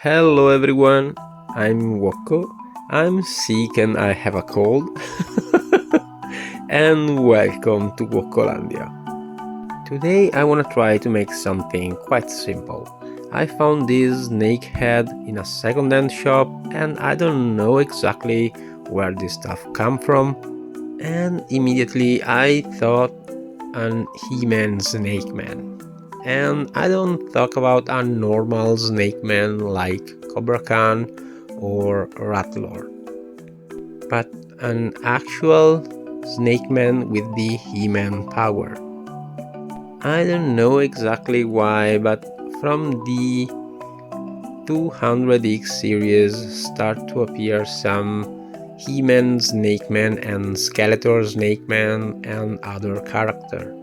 Hello everyone, I'm Woko. I'm sick and I have a cold. And welcome to Wokolandia. Today I wanna try to make something quite simple. I found this snake head in a second-hand shop and I don't know exactly where this stuff come from. And immediately I thought an He-Man Snake Man. And I don't talk about a normal snake man like Cobra Khan or Ratlord, but an actual snake man with the He-Man power. I don't know exactly why, but from the 200X series start to appear some He-Man Snake Man and Skeletor Snake Man and other characters.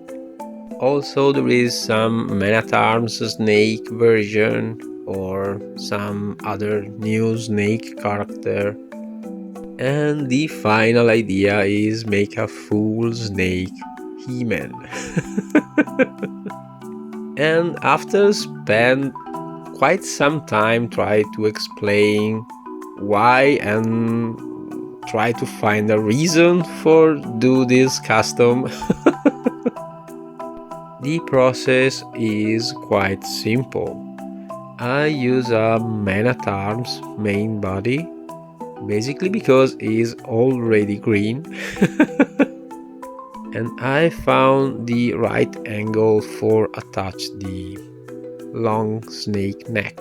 Also, there is some Man at Arms Snake version or some other new Snake character. And the final idea is make a full Snake He-Man. And after spend quite some time try to explain why and try to find a reason for do this custom. The process is quite simple. I use a Man at Arms main body, basically because it's already green. And I found the right angle for attach the long snake neck.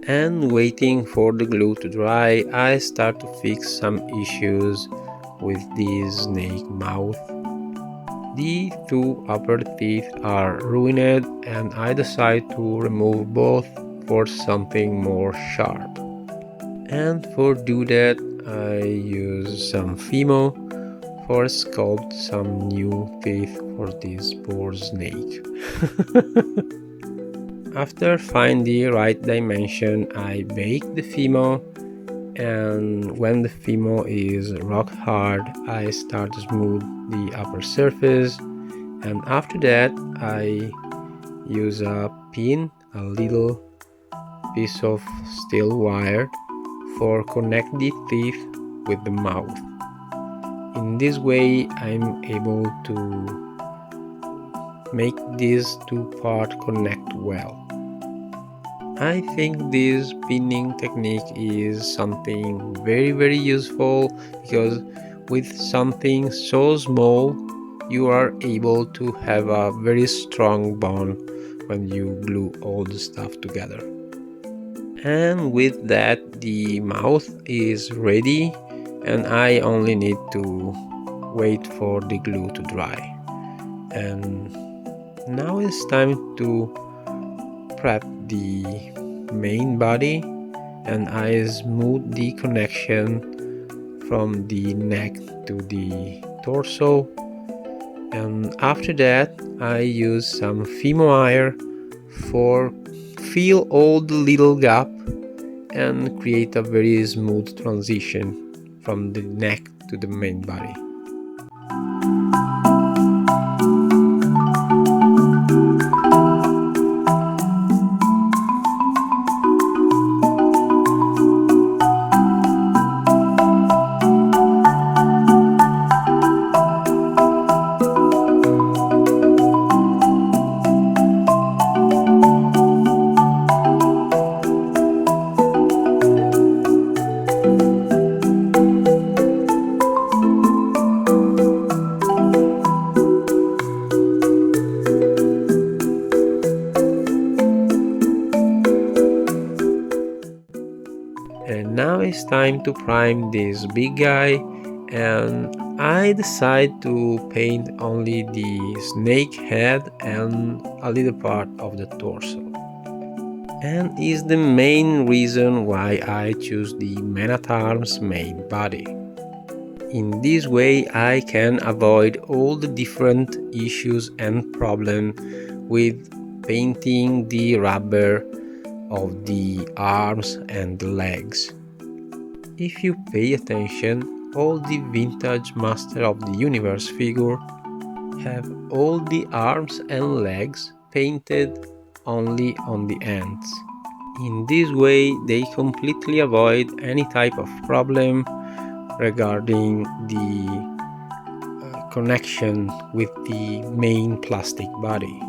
And waiting for the glue to dry, I start to fix some issues with the snake mouth. The two upper teeth are ruined and I decide to remove both for something more sharp. And for do that I use some Fimo for sculpt some new teeth for this poor snake. After find the right dimension I bake the Fimo, and when the Fimo is rock hard I start to smooth the upper surface, and after that I use a pin, a little piece of steel wire for connect the teeth with the mouth. In this way I'm able to make these two parts connect well. I think this pinning technique is something very useful because with something so small you are able to have a very strong bond when you glue all the stuff together. And with that the mouth is ready and I only need to wait for the glue to dry. And now it's time to prep the main body, and I smooth the connection from the neck to the torso, and after that I use some Fimo wire for fill all the little gap and create a very smooth transition from the neck to the main body. And now it's time to prime this big guy, and I decide to paint only the snake head and a little part of the torso. And is the main reason why I choose the Man at Arms main body. In this way I can avoid all the different issues and problems with painting the rubber of the arms and the legs. If you pay attention, all the vintage Master of the Universe figure have all the arms and legs painted only on the ends. In this way, they completely avoid any type of problem regarding the connection with the main plastic body.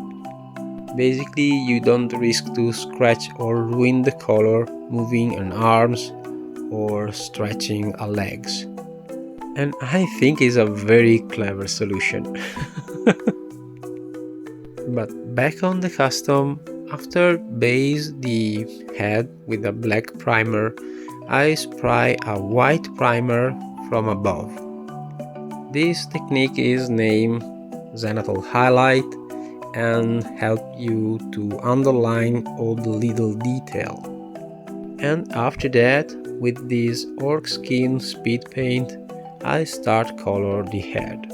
Basically, you don't risk to scratch or ruin the color moving an arms or stretching a legs. And I think it's a very clever solution. But back on the custom, after base the head with a black primer, I spray a white primer from above. This technique is named zenithal highlight and help you to underline all the little detail. And after that, with this orc skin speed paint, I start color the head.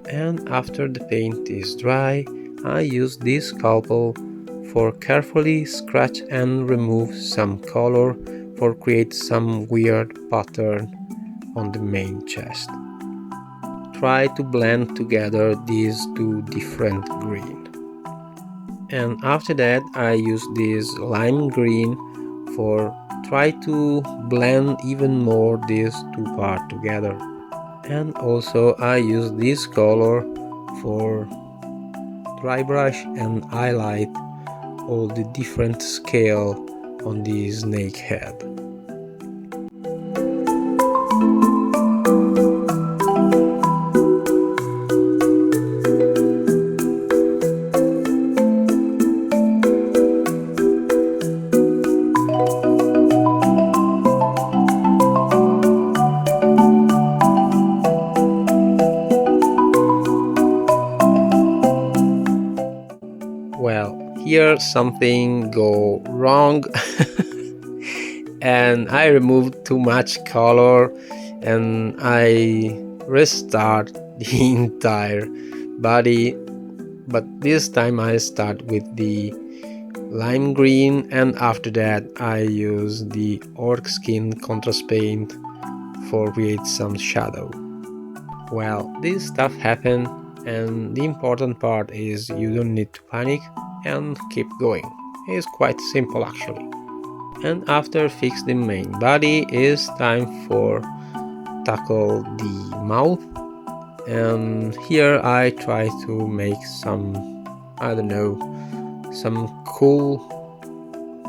And after the paint is dry, I use this scalpel for carefully scratch and remove some color for create some weird pattern on the main chest. Try to blend together these two different green. And after that I use this lime green for try to blend even more these two parts together. And also I use this color for dry brush and highlight all the different scale on the snake head. Well, here something go wrong and I removed too much color and I restart the entire body, but this time I start with the lime green and after that I use the orc skin contrast paint for create some shadow. Well, this stuff happened and the important part is you don't need to panic and keep going. It's quite simple actually. And after fix the main body, it's time for tackle the mouth. And here I try to make some, I don't know, some cool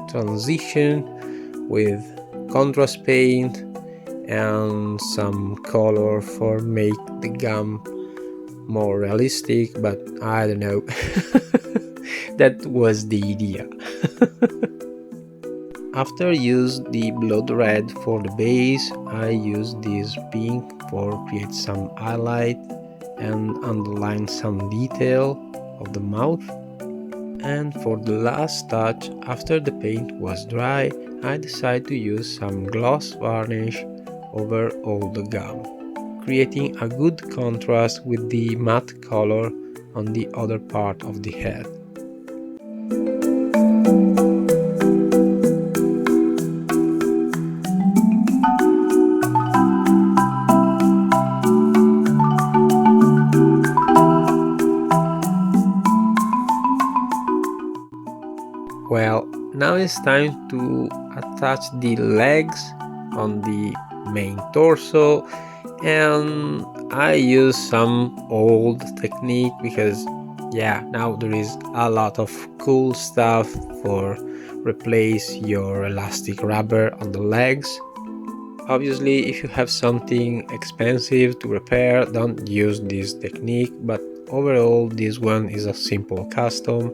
transition with contrast paint and some color for make the gum more realistic, but I don't know. That was the idea. After use the blood red for the base, I use this pink for create some highlight and underline some detail of the mouth. And for the last touch, after the paint was dry, I decided to use some gloss varnish over all the gum, creating a good contrast with the matte color on the other part of the head. Well, now it's time to attach the legs on the main torso, and I use some old technique because now there is a lot of cool stuff for replace your elastic rubber on the legs. Obviously, if you have something expensive to repair, don't use this technique, but overall this one is a simple custom.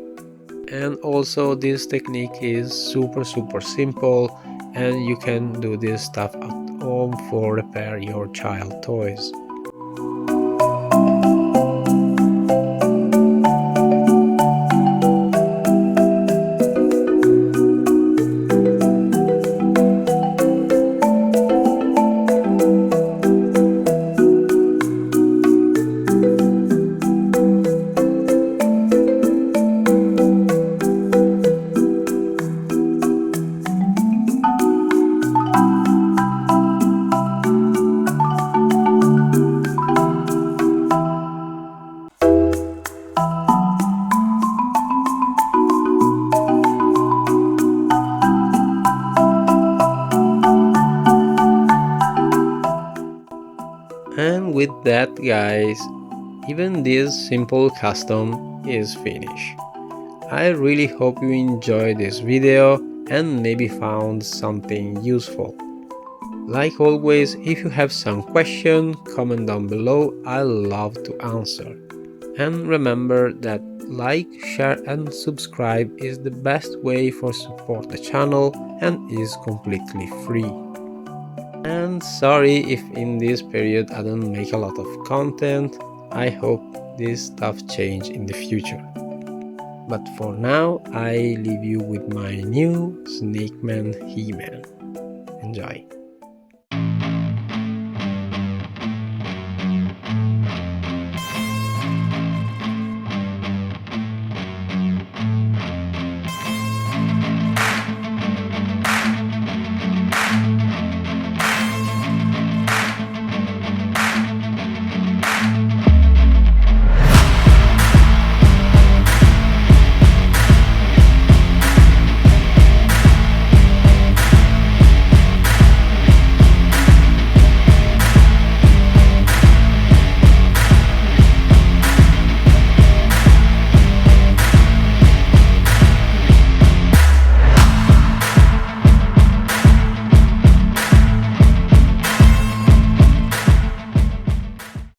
And also this technique is super simple and you can do this stuff at home for repair your child toys. with that, guys, even this simple custom is finished. I really hope you enjoyed this video and maybe found something useful. Like always, if you have some question, comment down below, I love to answer. And remember that like, share and subscribe is the best way for support the channel and is completely free. And sorry if in this period I don't make a lot of content, I hope this stuff change in the future. But for now, I leave you with my new Snake Man He-Man. Enjoy!